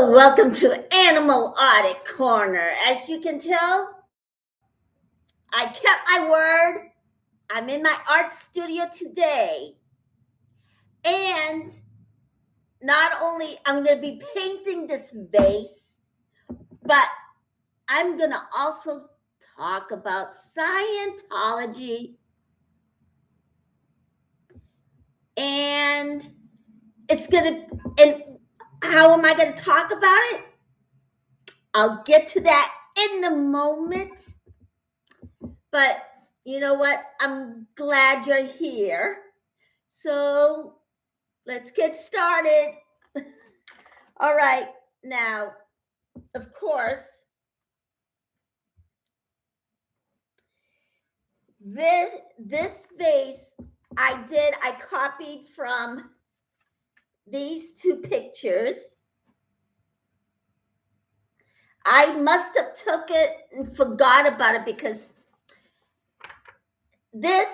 Hello, welcome to Animal Audit Corner. As you can tell, I kept my word. I'm in my art studio today. And not only I'm going to be painting this vase, but I'm going to also talk about Scientology. And how am I going to talk about it? I'll get to that in a moment. But you know what? I'm glad you're here. So let's get started. All right. Now, of course, this vase I copied from these two pictures. I must have took it and forgot about it because this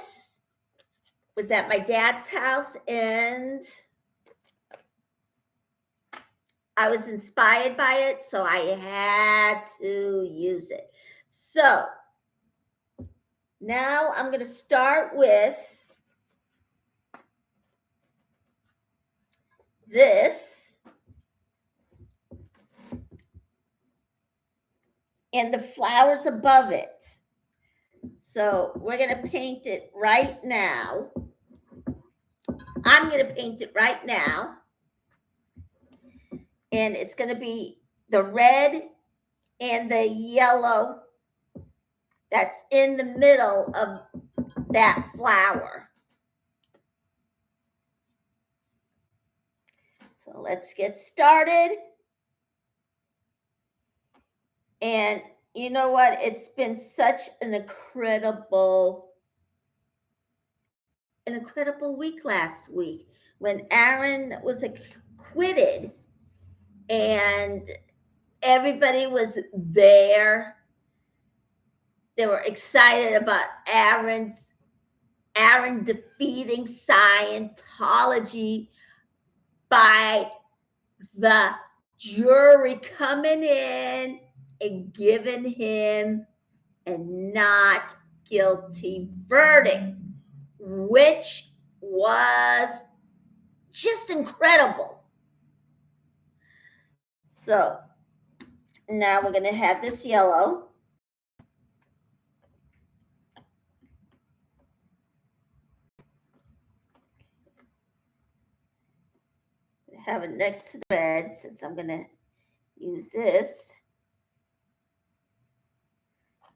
was at my dad's house and I was inspired by it, so I had to use it. So now I'm going to start with this and the flowers above it. So we're going to paint it right now. I'm going to paint it right now. And it's going to be the red and the yellow that's in the middle of that flower. So let's get started. And you know what? It's been such an incredible week last week when Aaron was acquitted and everybody was there. They were excited about Aaron defeating Scientology by the jury coming in and giving him a not guilty verdict, which was just incredible. So now we're going to have this yellow. Have it next to the red since I'm going to use this.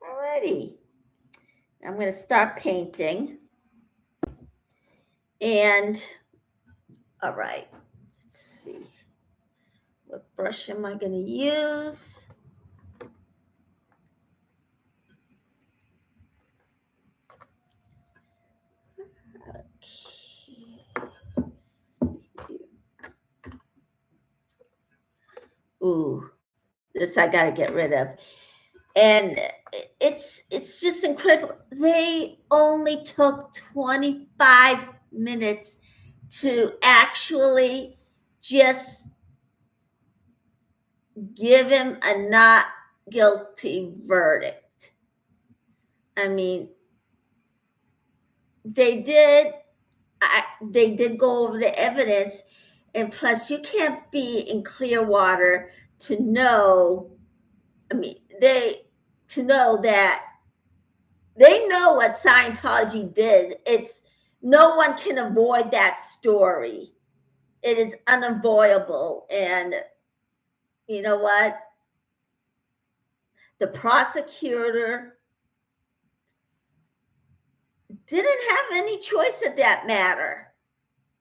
Alrighty. I'm going to start painting. And all right, let's see. What brush am I going to use? Ooh, this I got to get rid of. And it's just incredible. They only took 25 minutes to actually just give him a not guilty verdict. I mean, they did go over the evidence, and plus you can't be in Clearwater to know. I mean, to know that they know what Scientology did. It's no one can avoid that story. It is unavoidable. And you know what? The prosecutor didn't have any choice of that matter.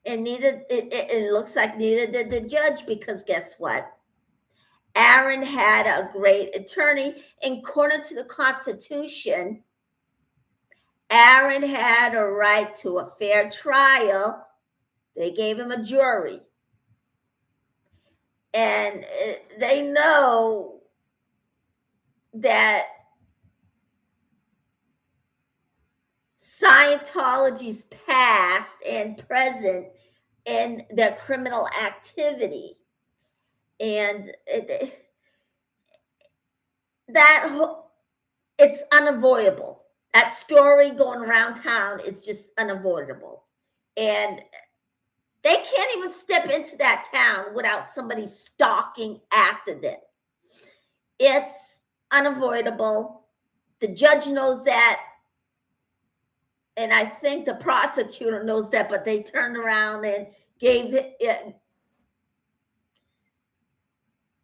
And neither it looks like neither did the judge, because guess what? Aaron had a great attorney. According to the Constitution, Aaron had a right to a fair trial. They gave him a jury. And they know that Scientology's past and present in their criminal activity. And it's unavoidable. That story going around town is just unavoidable. And they can't even step into that town without somebody stalking after them. It's unavoidable. The judge knows that. And I think the prosecutor knows that, but they turned around and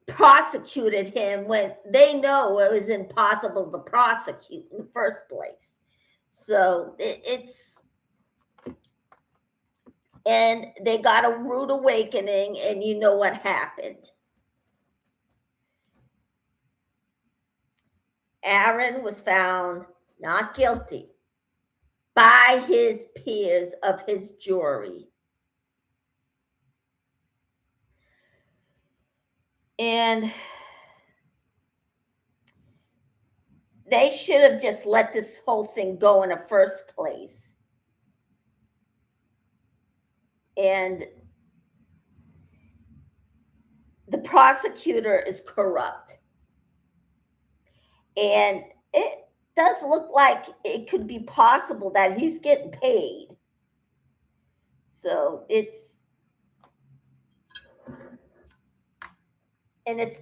prosecuted him when they know it was impossible to prosecute in the first place. So and they got a rude awakening, and you know what happened. Aaron was found not guilty by his peers of his jury. And they should have just let this whole thing go in the first place. And the prosecutor is corrupt. And it does look like it could be possible that he's getting paid. So it's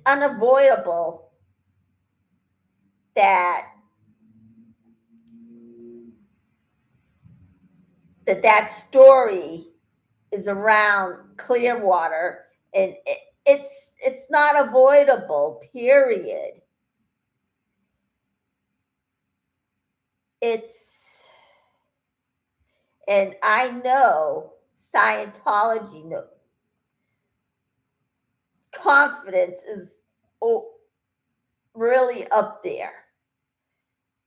unavoidable that story is around Clearwater, and it's not avoidable, period. And I know Scientology confidence is really up there.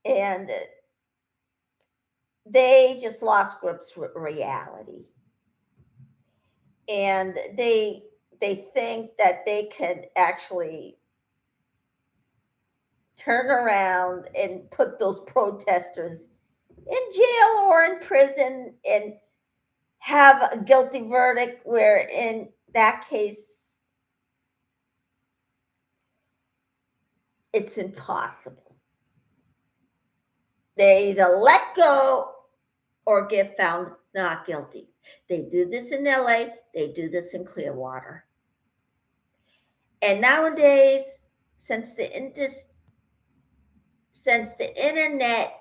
And they just lost grips with reality. And they think that they could actually turn around and put those protesters in jail or in prison and have a guilty verdict, where in that case it's impossible. They either let go or get found not guilty. They do this in LA, they do this in Clearwater. And nowadays, since the internet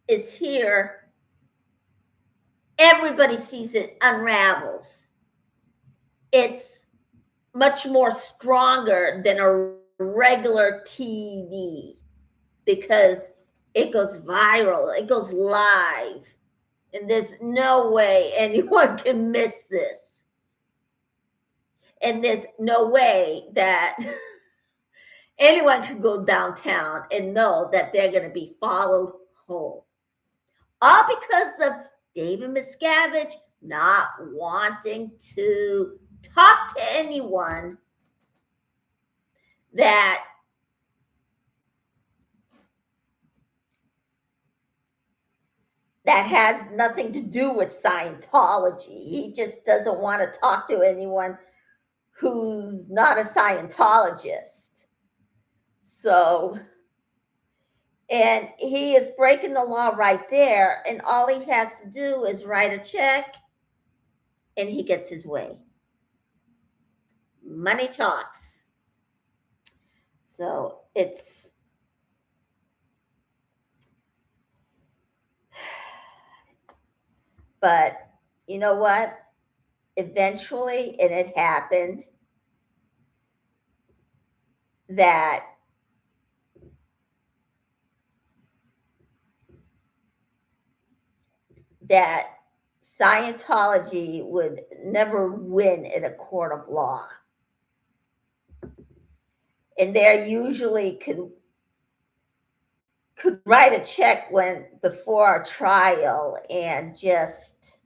is here, everybody sees it unravels. It's much more stronger than a regular TV because it goes viral, it goes live, and there's no way anyone can miss this. And there's no way that anyone can go downtown and know that they're going to be followed home. All because of David Miscavige not wanting to talk to anyone that has nothing to do with Scientology. He just doesn't want to talk to anyone who's not a Scientologist. So, and he is breaking the law right there, and all he has to do is write a check and he gets his way. Money talks. So but you know what? Eventually, and it happened, that Scientology would never win in a court of law. And they usually could write a check before a trial and just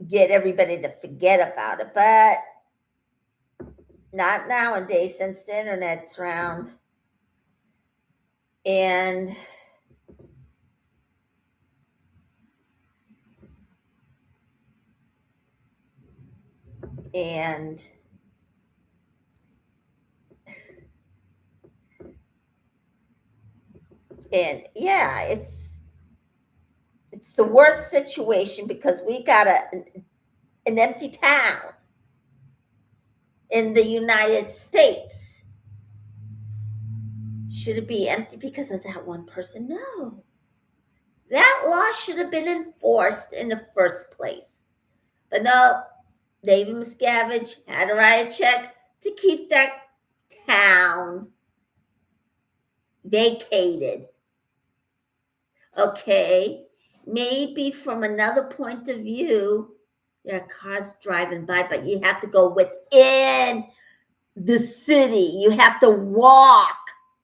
get everybody to forget about it. But not nowadays, since the internet's around. And And yeah, it's the worst situation because we got an empty town in the United States. Should it be empty because of that one person? No. That law should have been enforced in the first place. But no, David Miscavige had to write a check to keep that town vacated. Okay, maybe from another point of view, there are cars driving by, but you have to go within the city. You have to walk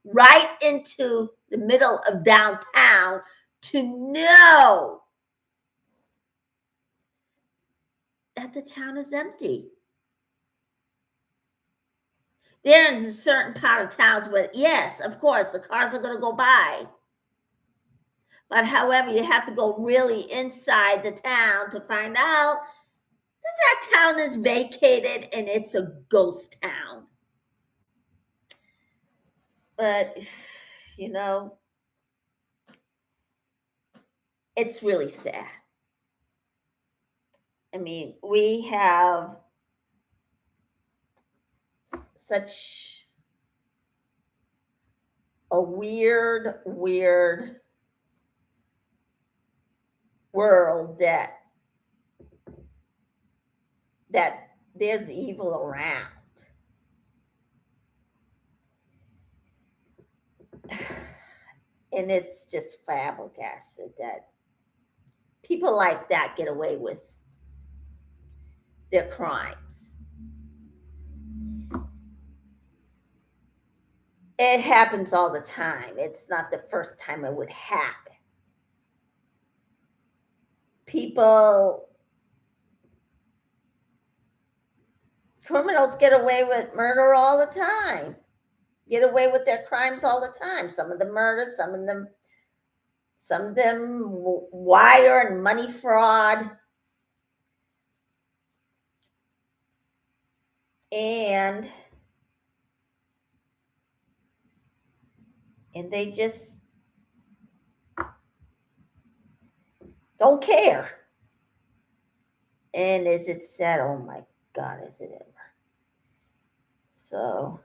right into the middle of downtown to know that the town is empty. There is a certain part of towns where, yes, of course, the cars are going to go by. But however, you have to go really inside the town to find out that town is vacated and it's a ghost town. But, it's really sad. I mean, we have such a weird world that there's evil around. And it's just flabbergasted that people like that get away with their crimes. It happens all the time. It's not the first time it would happen. Criminals get away with murder all the time, get away with their crimes all the time. Some of them murder, some of them wire and money fraud. And they just don't care. And is it sad? Oh my God, is it ever? So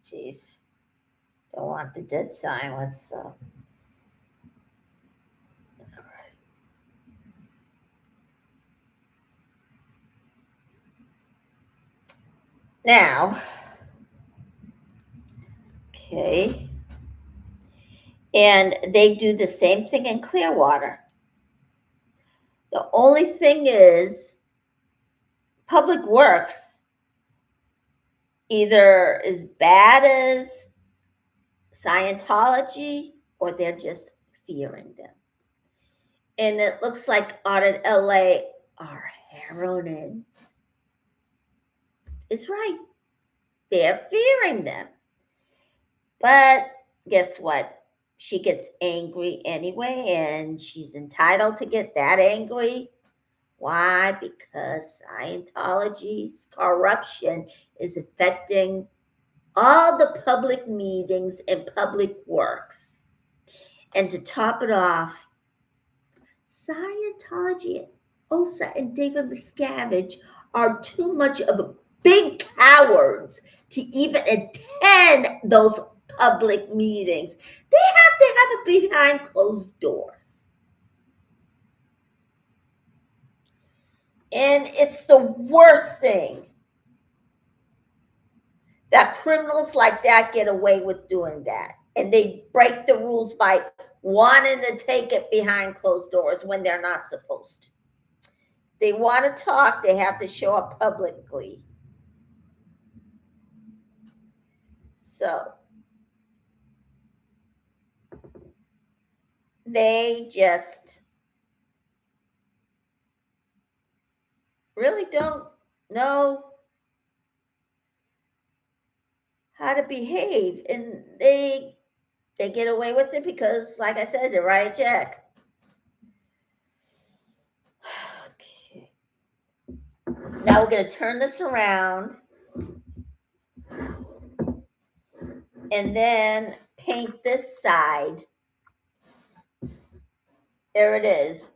geez, don't want the dead silence. So now, okay, and they do the same thing in Clearwater. The only thing is, Public Works either as bad as Scientology or they're just fearing them. And it looks like out in LA, our heroine is right. They're fearing them. But guess what? She gets angry anyway, and she's entitled to get that angry. Why? Because Scientology's corruption is affecting all the public meetings and public works. And to top it off, Scientology, OSA, and David Miscavige are too much of a big cowards to even attend those public meetings. They have to have it behind closed doors. And it's the worst thing that criminals like that get away with doing that. And they break the rules by wanting to take it behind closed doors when they're not supposed to. They want to talk, they have to show up publicly. So they just really don't know how to behave, and they get away with it because, like I said, they write a check. Okay. Now we're going to turn this around and then paint this side. There it is.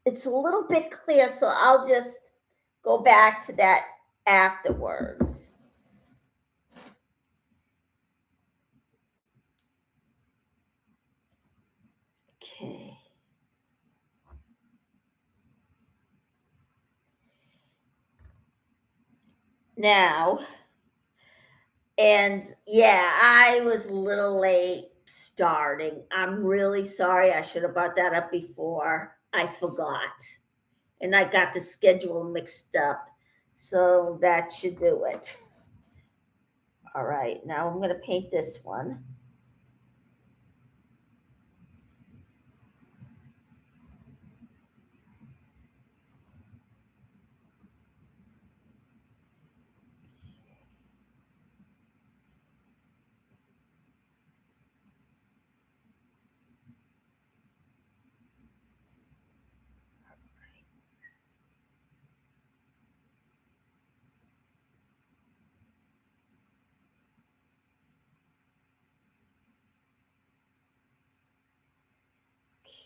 It's a little bit clear, so I'll just go back to that afterwards. Okay. Now, and yeah, I was a little late starting. I'm really sorry. I should have brought that up before. I forgot. And I got the schedule mixed up. So that should do it. All right, now I'm going to paint this one.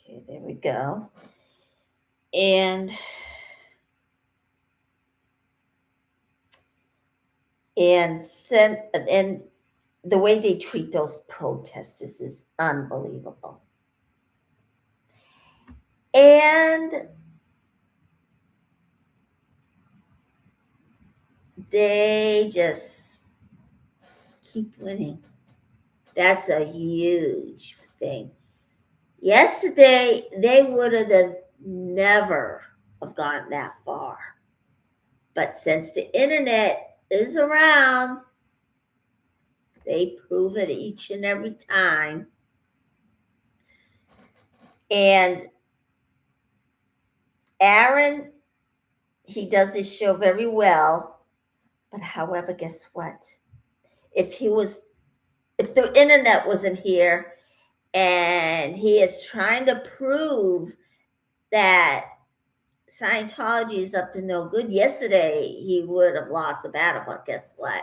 Okay, there we go. And the way they treat those protesters is unbelievable. And they just keep winning. That's a huge thing. Yesterday, they would have never have gotten that far. But since the internet is around, they prove it each and every time. And Aaron, he does his show very well. But however, guess what? If the internet wasn't here and he is trying to prove that Scientology is up to no good, yesterday he would have lost the battle. But guess what?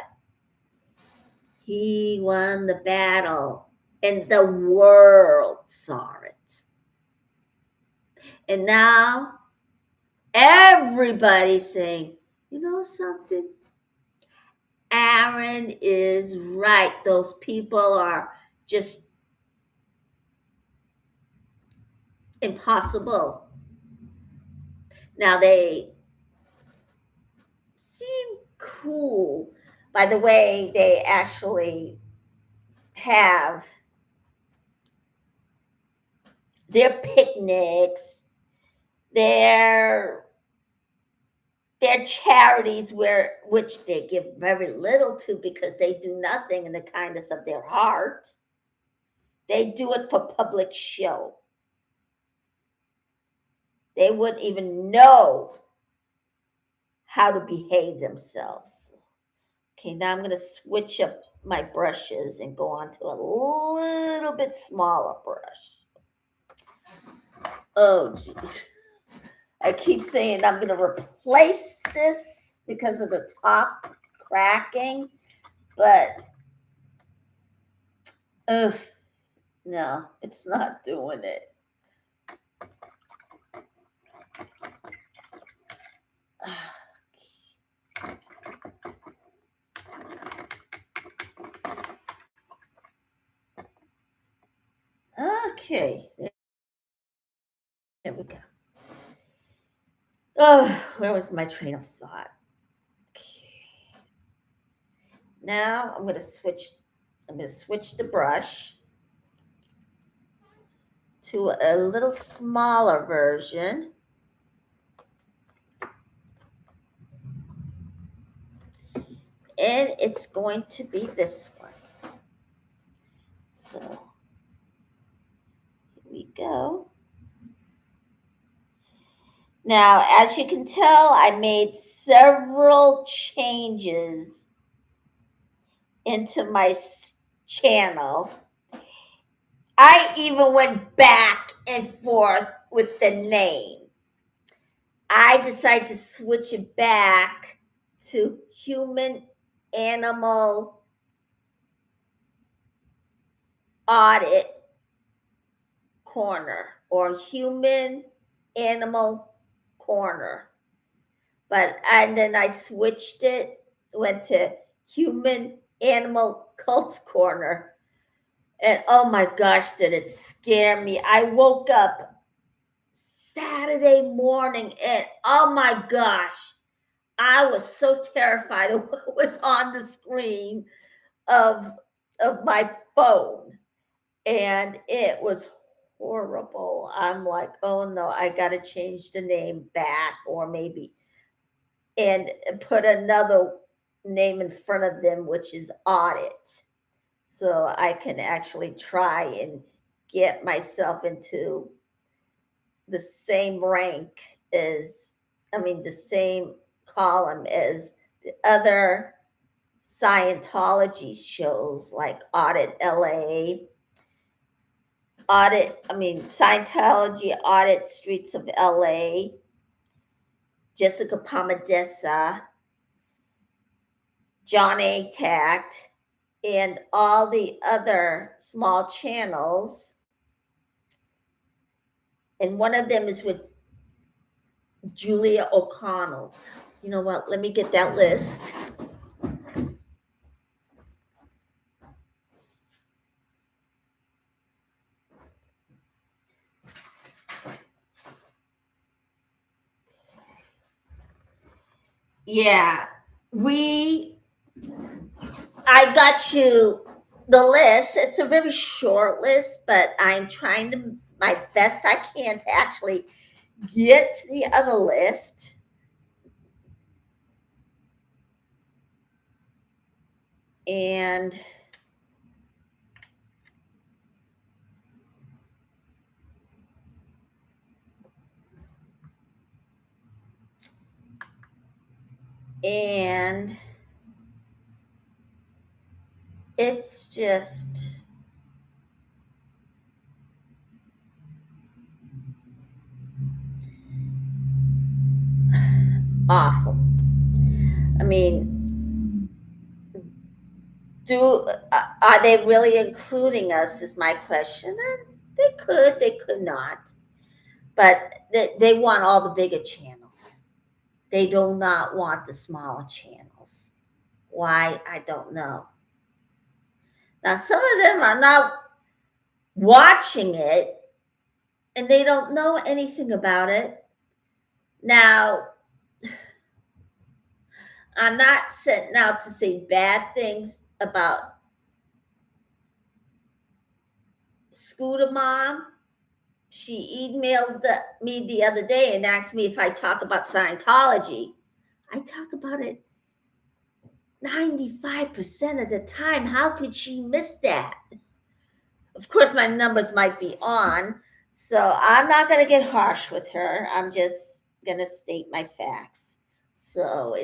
He won the battle and the world saw it. And now everybody's saying, you know something? Aaron is right. Those people are just impossible. Now they seem cool by the way they actually have their picnics, their charities which they give very little to because they do nothing in the kindness of their heart. They do it for public show. They wouldn't even know how to behave themselves. Okay, now I'm going to switch up my brushes and go on to a little bit smaller brush. Oh, geez. I keep saying I'm going to replace this because of the top cracking, but no, it's not doing it. Okay, there we go. Oh, where was my train of thought? Okay. Now I'm going to switch the brush to a little smaller version. And it's going to be this one. So here we go. Now, as you can tell, I made several changes into my channel. I even went back and forth with the name. I decided to switch it back to Human Animal Audit Corner or Human Animal Corner. And then I switched it, went to Human Animal Cults Corner. And oh my gosh, did it scare me. I woke up Saturday morning and oh my gosh, I was so terrified of what was on the screen of my phone. And it was horrible. I'm like, oh no, I got to change the name back or maybe and put another name in front of them, which is audit. So I can actually try and get myself into the same rank the same column as the other Scientology shows like Audit LA, Scientology Audit Streets of LA, Jessica Pamadessa, John A. Tact, and all the other small channels. And one of them is with Julia O'Connell. You know what? Let me get that list. Yeah, I got you the list. It's a very short list, but I'm trying to my best I can to actually get to the other list. And it's just awful. I mean, are they really including us is my question. They could not, but they want all the bigger channels. They do not want the smaller channels. Why? I don't know. Now, some of them are not watching it and they don't know anything about it. Now, I'm not sent out to say bad things about Scooter Mom. She emailed me the other day and asked me if I talk about Scientology. I talk about it 95% of the time. How could she miss that? Of course, my numbers might be on, so I'm not going to get harsh with her. I'm just going to state my facts. So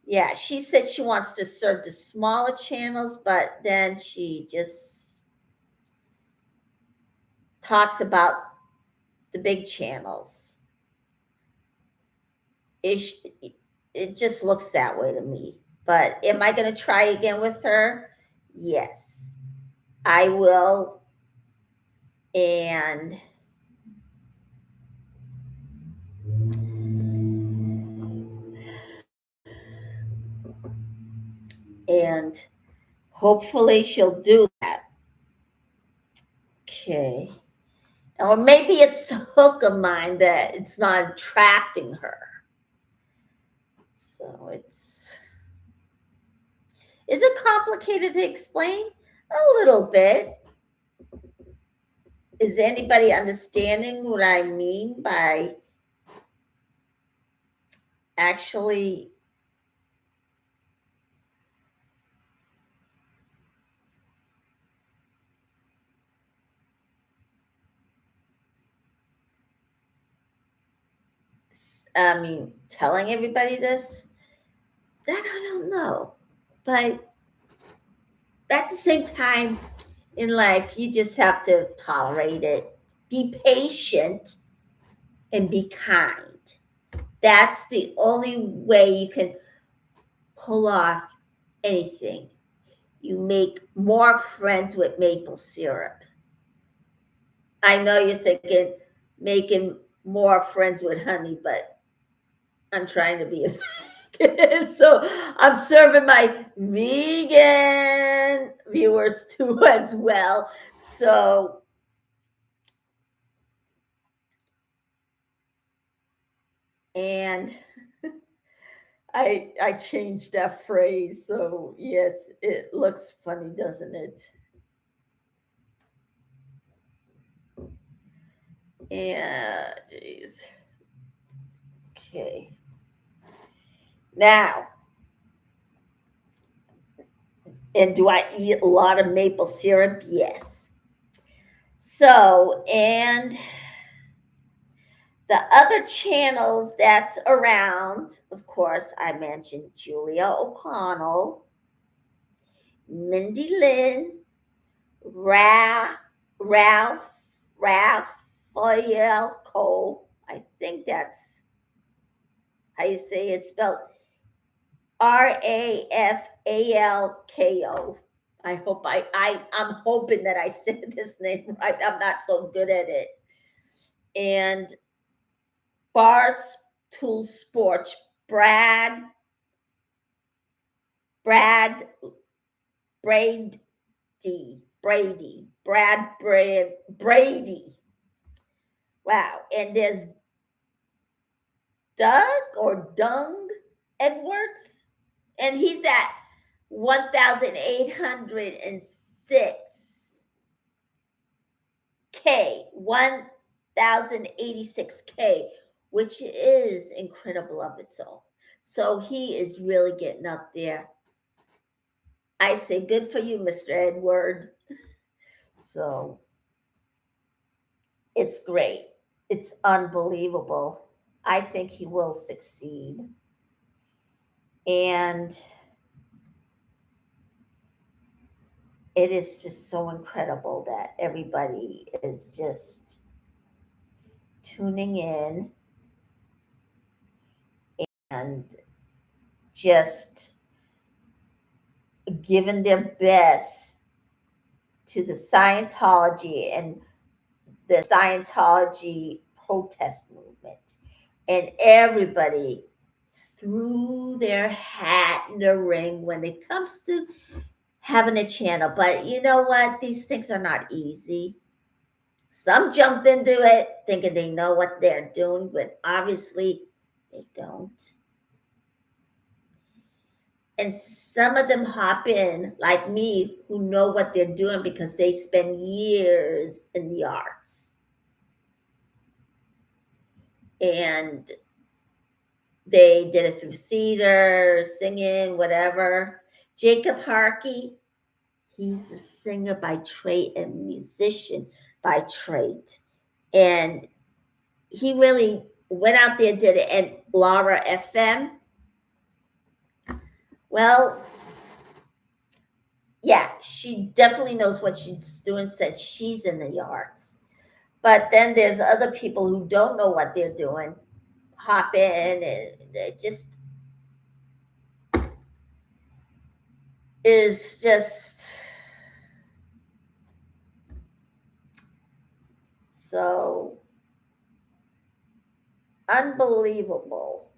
yeah, she said she wants to serve the smaller channels, but then she just talks about the big channels. It just looks that way to me. But am I going to try again with her? Yes, I will. And hopefully she'll do that. Okay. Or maybe it's the hook of mine that it's not attracting her. So is it complicated to explain? A little bit. Is anybody understanding what I mean by actually telling everybody this, that I don't know. But at the same time in life, you just have to tolerate it. Be patient and be kind. That's the only way you can pull off anything. You make more friends with maple syrup. I know you're thinking making more friends with honey, but I'm trying to be a vegan. So I'm serving my vegan viewers too as well. So, and I changed that phrase. So yes, it looks funny, doesn't it? Yeah, geez. Okay. Now, and do I eat a lot of maple syrup? Yes. So, and the other channels that's around, of course, I mentioned Julia O'Connell, Mindy Lynn, Ralph Raphael Cole. I think that's how you say it, spelled Rafalko. I hope I'm hoping that I said this name right. I'm not so good at it. And Barstool Sports, Brad Brady, Brady. Wow. And there's Doug or Dung Edwards, and he's at 1,806 K, 1,086K, which is incredible of its own. So he is really getting up there. I say good for you, Mr. Edward. So it's great. It's unbelievable. I think he will succeed. And it is just so incredible that everybody is just tuning in and just giving their best to the Scientology and the Scientology protest movement. And everybody threw their hat in the ring when it comes to having a channel. But you know what? These things are not easy. Some jump into it thinking they know what they're doing, but obviously they don't. And some of them hop in, like me, who know what they're doing because they spend years in the arts. And they did it through theater, singing, whatever. Jacob Harkey, he's a singer by trade and musician by trade. And he really went out there, did it. And Laura FM, well, yeah, she definitely knows what she's doing since she's in the arts. But then there's other people who don't know what they're doing, hop in, and it just is just so unbelievable.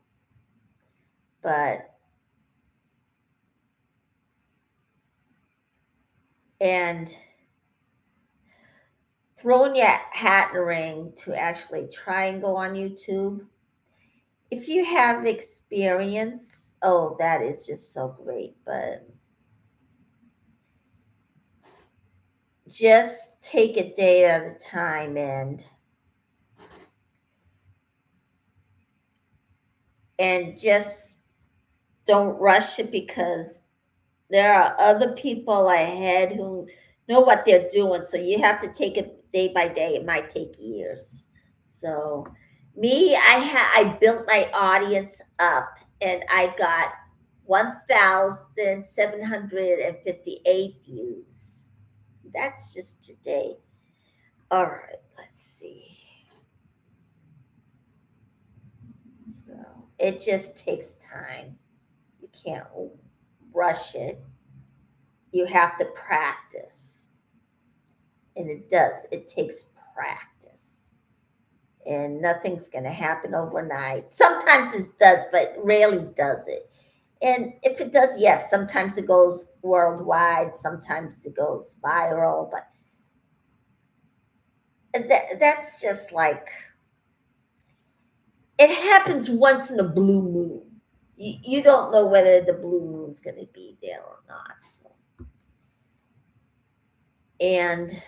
But and throwing your hat in the ring to actually try and go on YouTube. If you have experience, oh, that is just so great. But just take a day at a time and just don't rush it, because there are other people ahead who know what they're doing. So you have to take it day by day. It might take years. So I built my audience up, and I got 1,758 views. That's just today. All right, let's see. So it just takes time. You can't rush it. You have to practice. And it does. It takes practice. And nothing's going to happen overnight. Sometimes it does, but rarely does it. And if it does, yes, sometimes it goes worldwide, sometimes it goes viral, but that's just like, it happens once in a blue moon. You don't know whether the blue moon's going to be there or not. So. And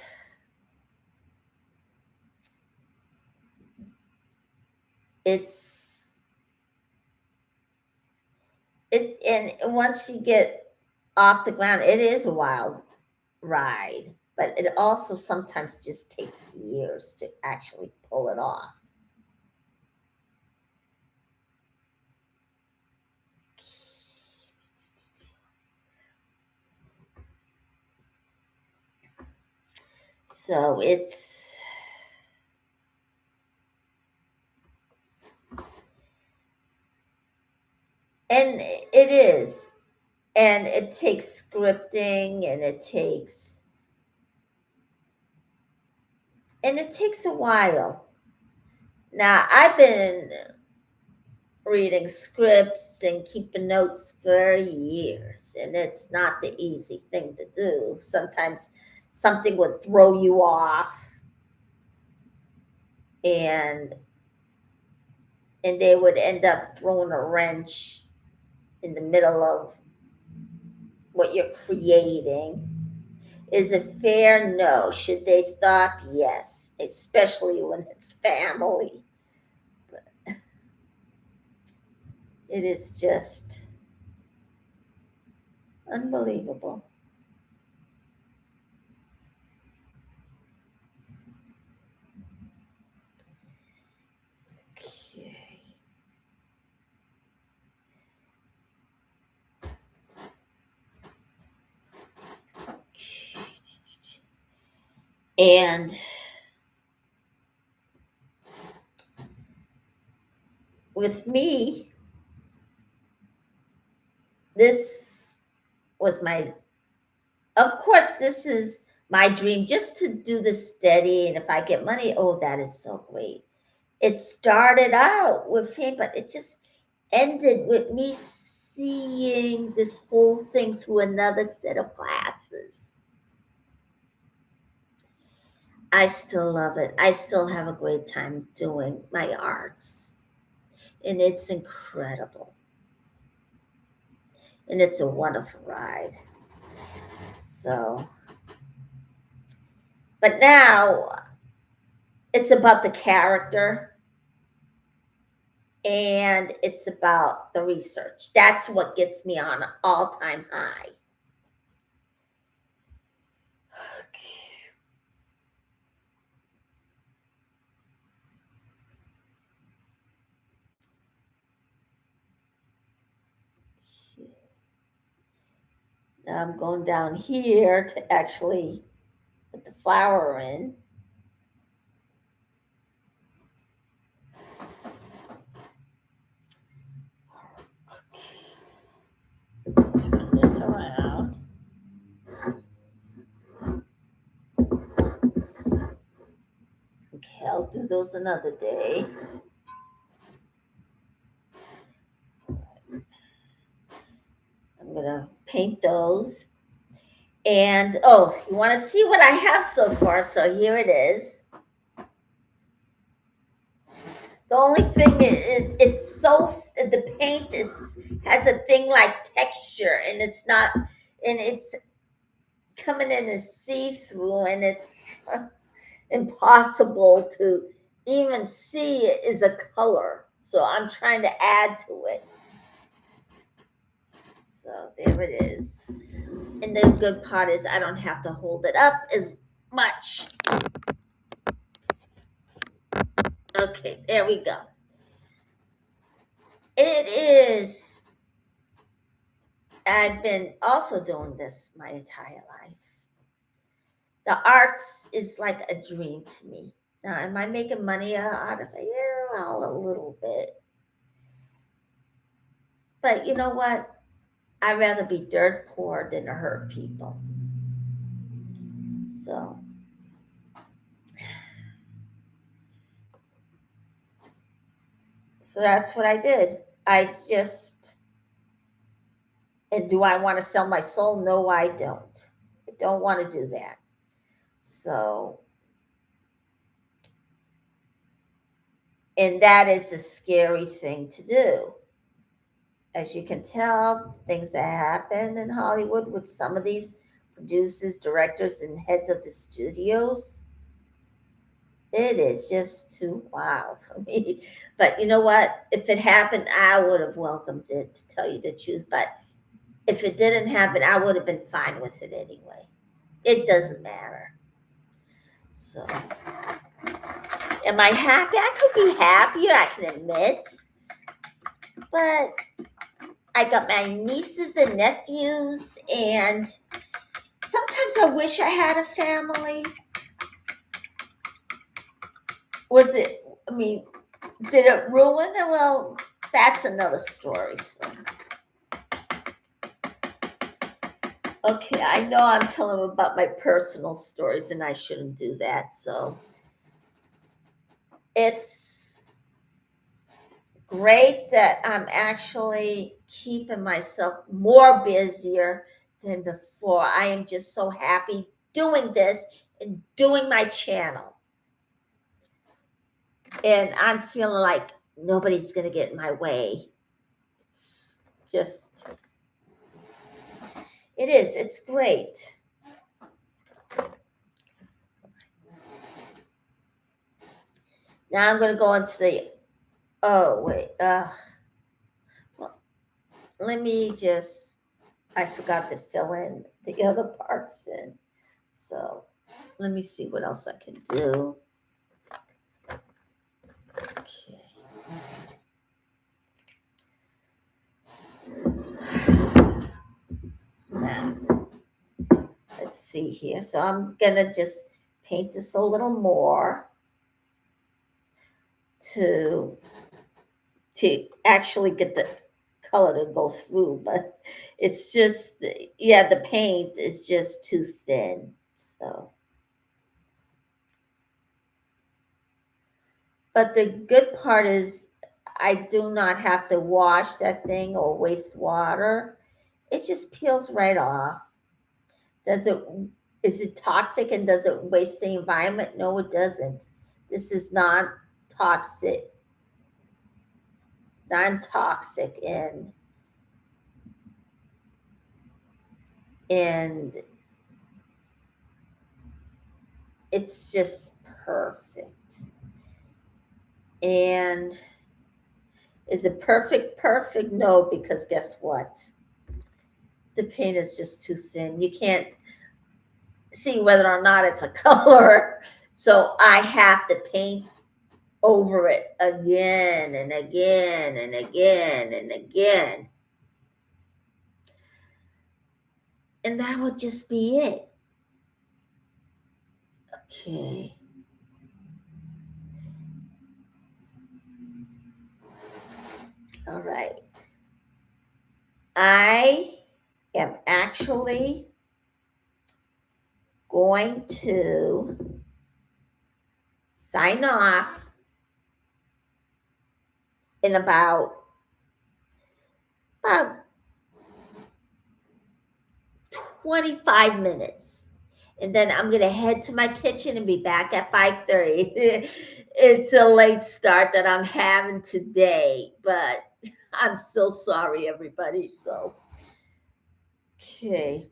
and once you get off the ground, it is a wild ride, but it also sometimes just takes years to actually pull it off. So and it is, and it takes scripting, and it takes a while. Now, I've been reading scripts and keeping notes for years, and it's not the easy thing to do. Sometimes something would throw you off, and they would end up throwing a wrench in the middle of what you're creating. Is it fair? No. Should they stop? Yes, especially when it's family. But it is just unbelievable. Okay. And with me, this was of course, this is my dream, just to do this steady. And if I get money, oh, that is so great. It started out with fame, but it just ended with me seeing this whole thing through another set of glasses. I still love it. I still have a great time doing my arts, and it's incredible. And it's a wonderful ride. So, but now it's about the character, and it's about the research. That's what gets me on an all-time high. Now I'm going down here to actually put the flower in. Turn this around. Okay, I'll do those another day. I'm gonna paint those. And oh, you want to see what I have so far? So here it is. The only thing is it's so, the paint has a thing like texture, and it's not, and it's coming in as see-through, and it's impossible to even see it as a color. So I'm trying to add to it. So there it is. And the good part is I don't have to hold it up as much. Okay, there we go. It is. I've been also doing this my entire life. The arts is like a dream to me. Now, am I making money out of it? Yeah, well, a little bit. But you know what? I'd rather be dirt poor than to hurt people. So, so that's what I did. I just, and do I want to sell my soul? No, I don't. I don't want to do that. So, and that is a scary thing to do. As you can tell, things that happen in Hollywood with some of these producers, directors, and heads of the studios, it is just too wow for me. But you know what? If it happened, I would have welcomed it, to tell you the truth. But if it didn't happen, I would have been fine with it anyway. It doesn't matter. So, am I happy? I could be happier, I can admit. But I got my nieces and nephews, and sometimes I wish I had a family. Was it, I mean, did it ruin it? Well, that's another story. So. Okay, I know I'm telling them about my personal stories, and I shouldn't do that. So it's great that I'm actually keeping myself more busier than before. I am just so happy doing this and doing my channel. And I'm feeling like nobody's going to get in my way. It's just, it is. It's great. Now I'm going to go into the, oh, wait. Well, let me just, I forgot to fill in the other parts in. So let me see what else I can do. Okay. Now, let's see here. So I'm going to just paint this a little more to actually get the color to go through, but it's just, yeah, the paint is just too thin. So, but the good part is I do not have to wash that thing or waste water. It just peels right off. Does it, is it toxic and does it waste the environment? No, it doesn't. This is not toxic, non-toxic, and it's just perfect. And is it perfect? Perfect? No, because guess what? The paint is just too thin. You can't see whether or not it's a color. So I have to paint over it again and again and again and again. And that would just be it. Okay. All right. I am actually going to sign off in about 25 minutes. And then I'm going to head to my kitchen and be back at 5:30. It's a late start that I'm having today, but I'm so sorry, everybody. So, okay.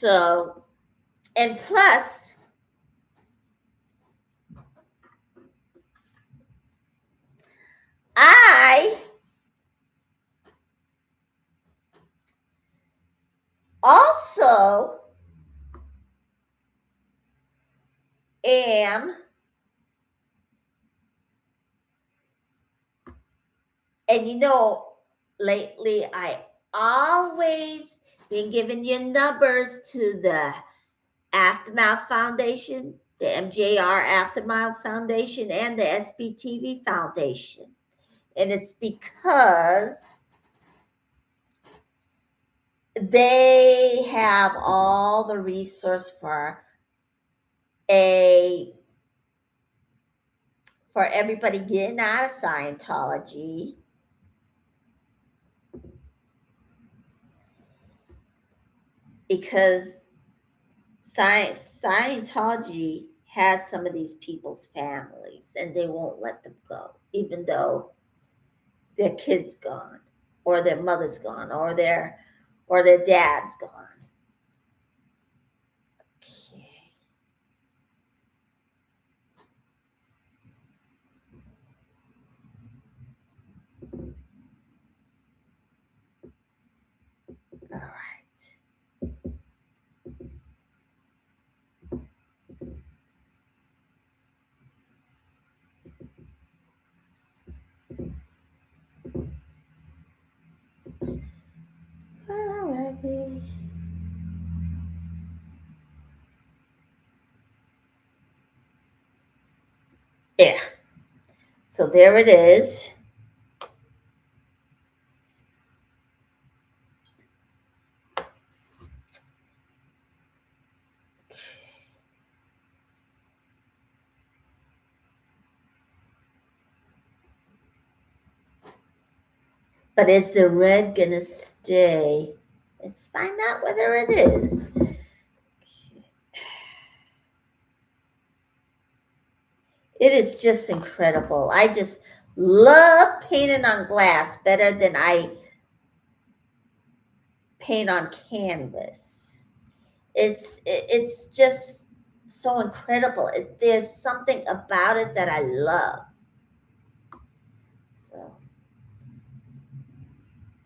So, and plus, I also am, and lately I always been giving you numbers to the Aftermath Foundation, the MJR Aftermath Foundation, and the SBTV Foundation. And it's because they have all the resource for everybody getting out of Scientology, because Scientology has some of these people's families and they won't let them go, even though their kid's gone or their mother's gone or their dad's gone. Okay. All right. Alrighty. Yeah. So there it is. But is the red gonna stay? Let's find out whether it is. It is just incredible. I just love painting on glass better than I paint on canvas. It's just so incredible. There's something about it that I love. So,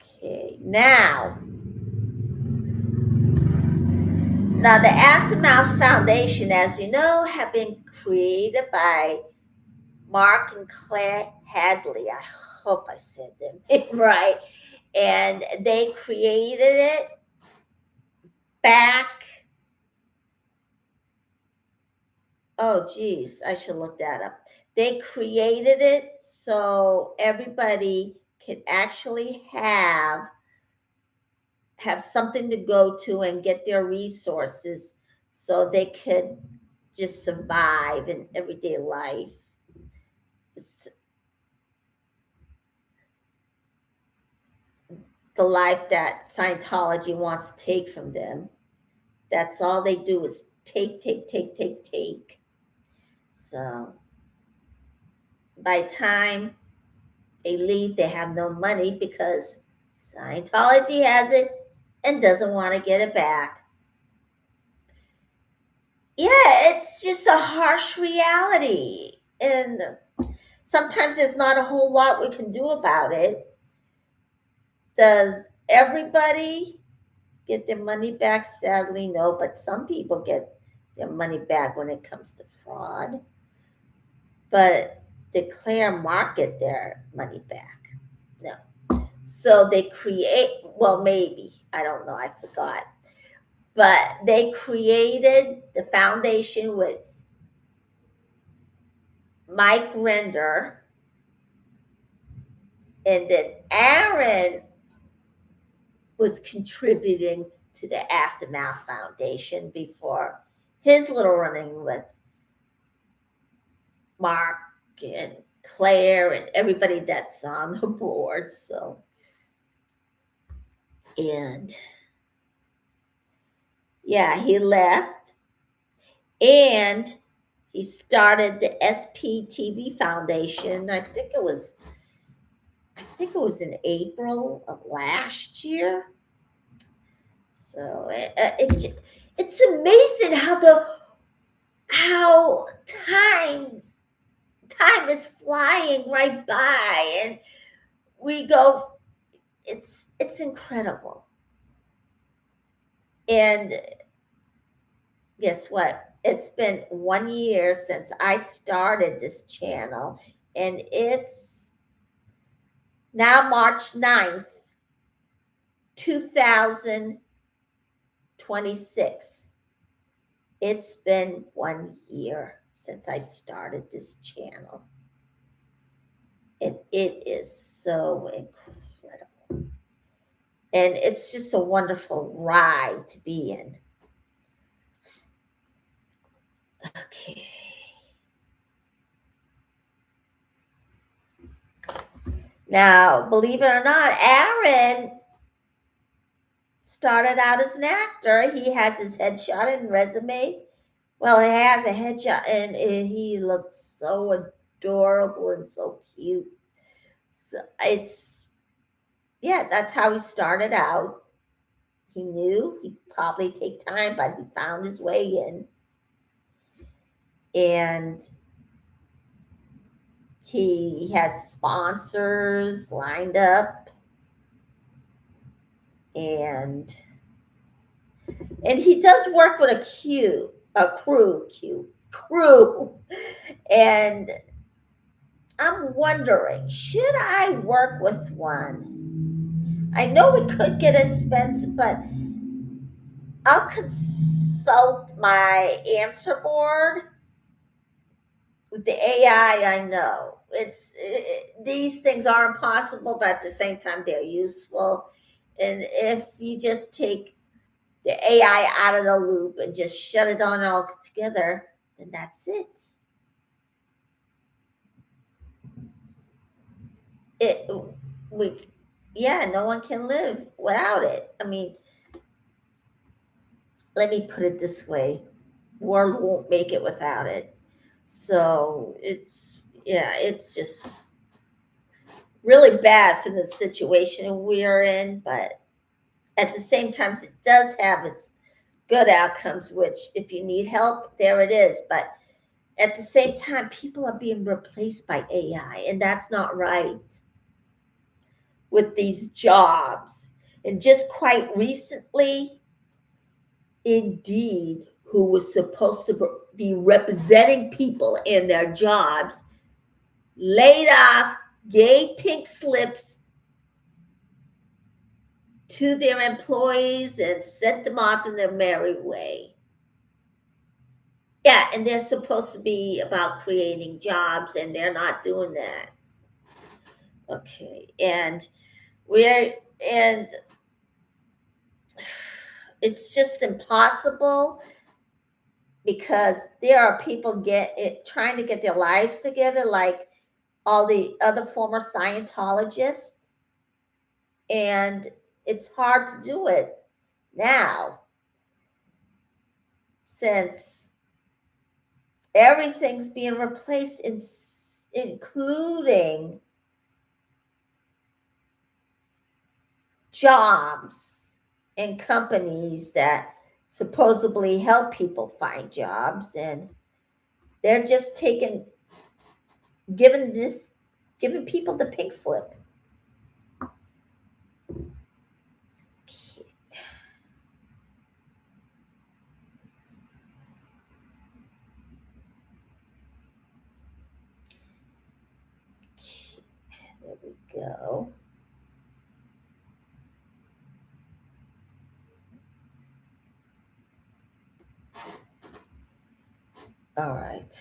okay, now the Aftermath Foundation, as you know, have been created by Mark and Claire Hadley. I hope I said their name right. And they created it back. Oh, geez, I should look that up. They created it so everybody could actually have something to go to and get their resources so they could just survive in everyday life. The life that Scientology wants to take from them. That's all they do is take. So by the time they leave, they have no money because Scientology has it and doesn't want to get it back. Yeah, it's just a harsh reality. And sometimes there's not a whole lot we can do about it. Does everybody get their money back? Sadly, no, but some people get their money back when it comes to fraud. But declare market their money back. No. So they create, well, maybe, I don't know, I forgot. But they created the foundation with Mike Render, and then Aaron was contributing to the Aftermath Foundation before his little running with Mark and Claire and everybody that's on the board. So, and yeah, he left and he started the SPTV Foundation. I think it was in April of last year. So it's amazing how time is flying right by, and we go, it's incredible. And guess what? It's been 1 year since I started this channel, and it's now March 9th, 2026. It's been 1 year since I started this channel. And it is so incredible. And it's just a wonderful ride to be in. Okay. Now, believe it or not, Aaron started out as an actor. He has his headshot and resume. Well, he has a headshot, and he looks so adorable and so cute. So that's how he started out. He knew he'd probably take time, but he found his way in. And he has sponsors lined up, and he does work with a crew. And I'm wondering, should I work with one? I know we could get expensive, but I'll consult my answer board with the AI. I know these things are impossible, but at the same time, they're useful. And if you just take the AI out of the loop and just shut it on all together, then that's it. No one can live without it. I mean, let me put it this way: world won't make it without it. So it's just really bad for the situation we're in, but at the same time, it does have its good outcomes, which if you need help, there it is. But at the same time, people are being replaced by AI, and that's not right with these jobs. And just quite recently, Indeed, who was supposed to be representing people in their jobs, laid off, gave pink slips to their employees and sent them off in their merry way. Yeah, and they're supposed to be about creating jobs, and they're not doing that. Okay, and it's just impossible, because there are people trying to get their lives together, like all the other former Scientologists, and it's hard to do it now, since everything's being replaced, including jobs and companies that supposedly help people find jobs, and they're just giving people the pink slip. There we go. All right.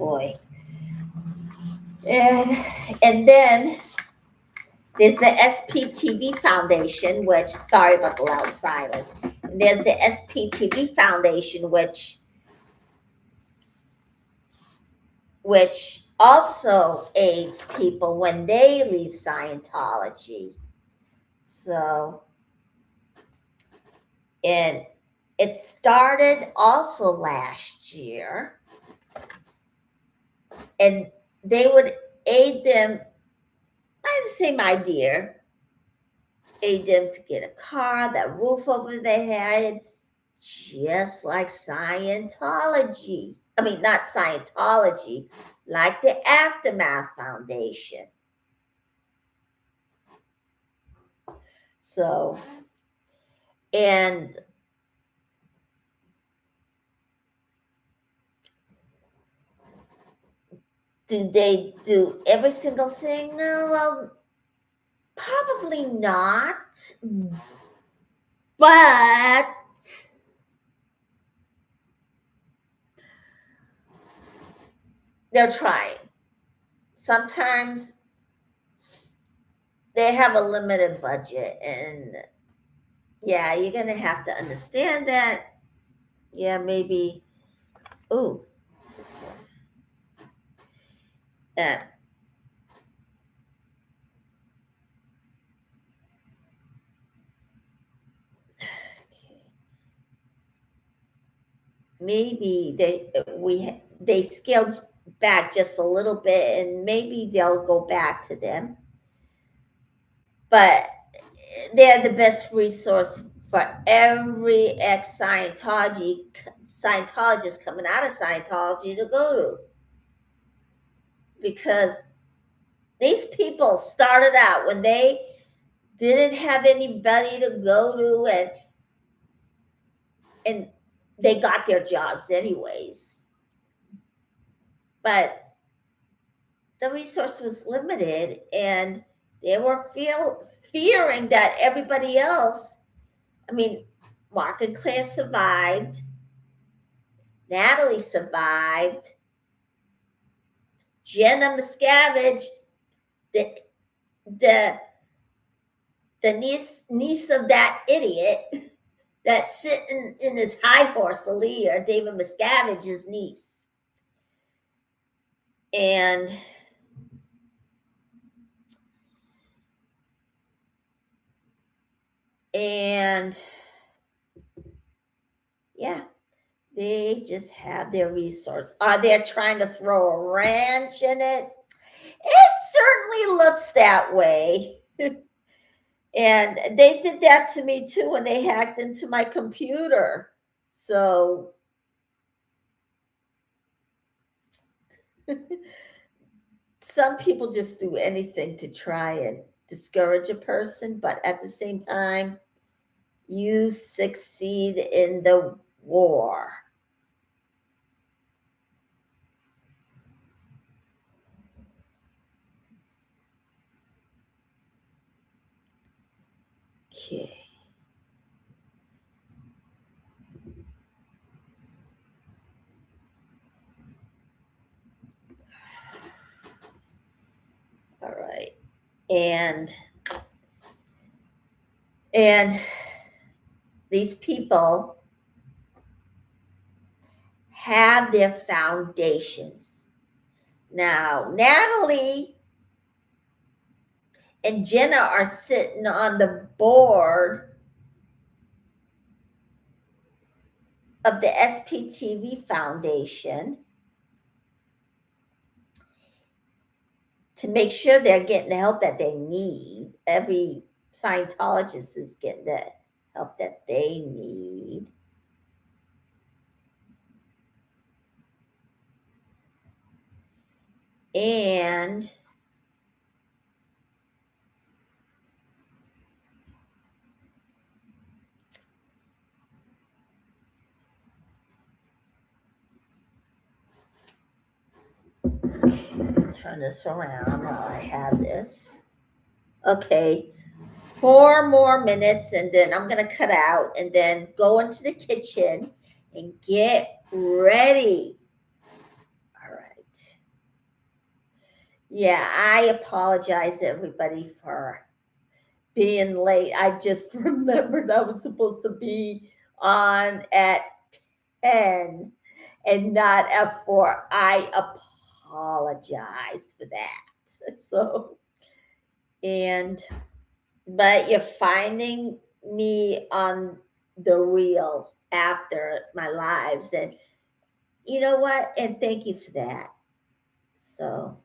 boy. And then there's the SPTV Foundation, which, sorry about the loud silence. And there's the SPTV Foundation, which also aids people when they leave Scientology. So, and it started also last year, and they would aid them. I had the same idea. Aid them to get a car, that roof over their head, just like Scientology. I mean, not Scientology, like the Aftermath Foundation. So, and do they do every single thing? Well, probably not. But they're trying. Sometimes they have a limited budget, and yeah, you're going to have to understand that. Yeah, maybe. Oh, this one. Okay. Maybe they scaled back just a little bit, and maybe they'll go back to them. But they're the best resource for every Scientologist coming out of Scientology to go to, because these people started out when they didn't have anybody to go to, and they got their jobs anyways. But the resource was limited, and they were fearing that everybody else, I mean, Mark and Claire survived, Natalie survived, Jenna Miscavige, the niece of that idiot that's sitting in his high horse, the leader, David Miscavige's niece. And yeah, they just have their resource. Are they trying to throw a wrench in it? It certainly looks that way. And they did that to me too when they hacked into my computer. So some people just do anything to try and discourage a person, but at the same time, you succeed in the war. Okay. All right. And these people have their foundations. Now, Natalie and Jenna are sitting on the board of the SPTV Foundation to make sure they're getting the help that they need. Every Scientologist is getting the help that they need. And turn this around while I have this. Okay, 4 more minutes, and then I'm going to cut out and then go into the kitchen and get ready. All right. Yeah, I apologize everybody for being late. I just remembered I was supposed to be on at 10 and not at 4. I apologize for that. So, but you're finding me on the reel after my lives. And you know what? And thank you for that. So,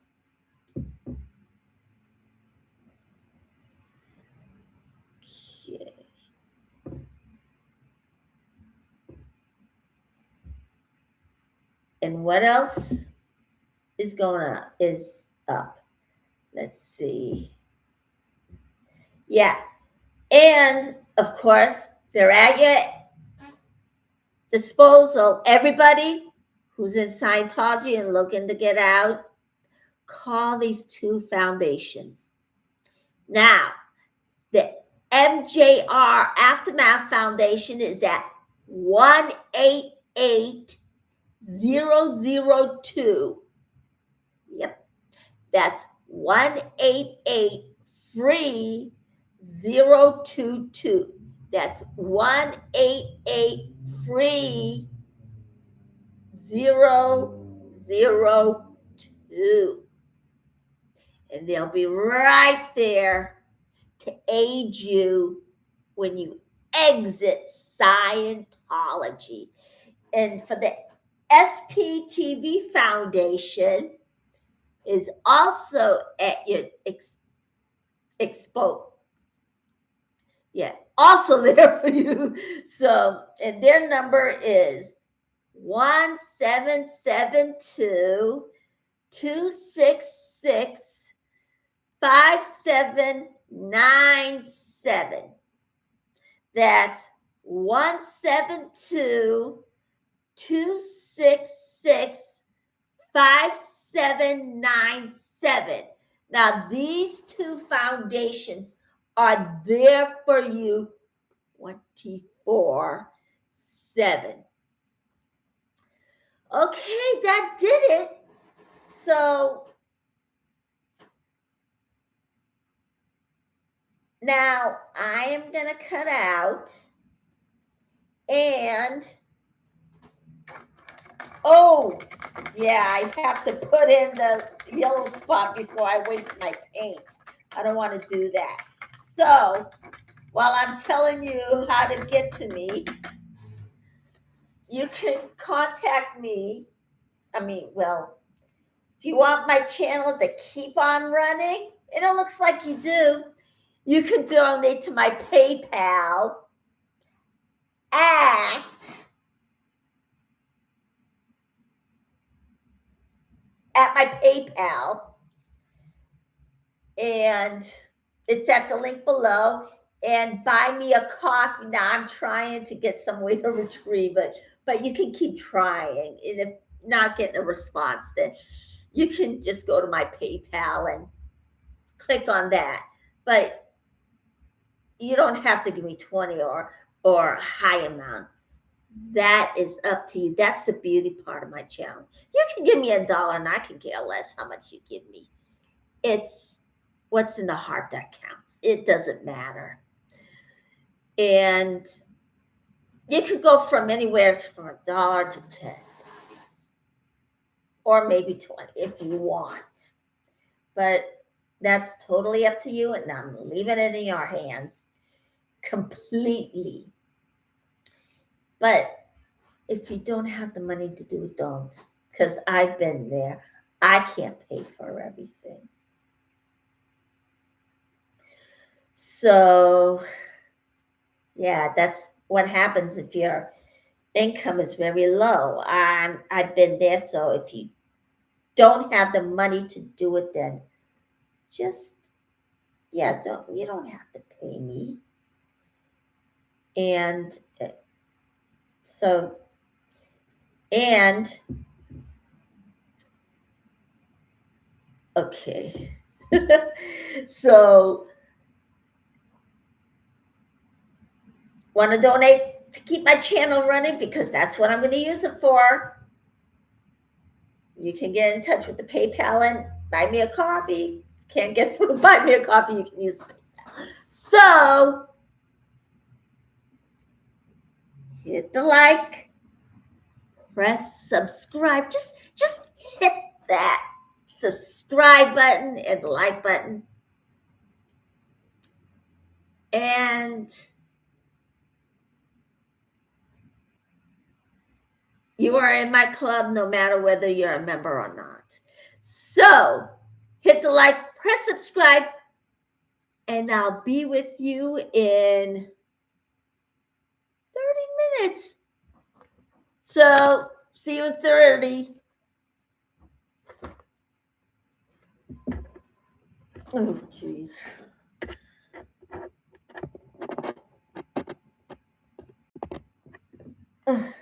okay. And what else is going up? Is up. Let's see. Yeah. And of course, they're at your disposal. Everybody who's in Scientology and looking to get out, call these two foundations. Now, the MJR Aftermath Foundation is at 188002. Yep, that's 188 free 022. That's 188 free 002. And they'll be right there to aid you when you exit Scientology. And for the SPTV Foundation is also at your expo. Yeah, also there for you. So, and their number is 1772 266 5797. That's 172 266 5797. Now, these two foundations are there for you 24/7. Okay, that did it. So now I am going to cut out and yeah, I have to put in the yellow spot before I waste my paint. I don't want to do that. So while I'm telling you how to get to me, you can contact me. If you want my channel to keep on running, and it looks like you do, you can donate to my PayPal at my PayPal, and it's at the link below. And buy me a coffee. Now I'm trying to get some way to retrieve it, but you can keep trying. And if not getting a response, then you can just go to my PayPal and click on that. But you don't have to give me 20 or a high amount. That is up to you. That's the beauty part of my channel. You can give me $1 and I can care less how much you give me. It's what's in the heart that counts. It doesn't matter. And you could go from anywhere from $1 to $10 or maybe 20 if you want. But that's totally up to you, and I'm leaving it in your hands completely. But if you don't have the money to do it, don't. Because I've been there. I can't pay for everything. So, yeah, that's what happens if your income is very low. I've been there. So if you don't have the money to do it, then just, you don't have to pay me. And so, okay. So, want to donate to keep my channel running, because that's what I'm going to use it for. You can get in touch with the PayPal Buy me a coffee. Can't get through buy me a coffee, you can use PayPal. So hit the like, press subscribe. Just hit that subscribe button and the like button. And you are in my club no matter whether you're a member or not. So hit the like, press subscribe, and I'll be with you in 30 minutes. So see you in 30. Oh, jeez. Ugh.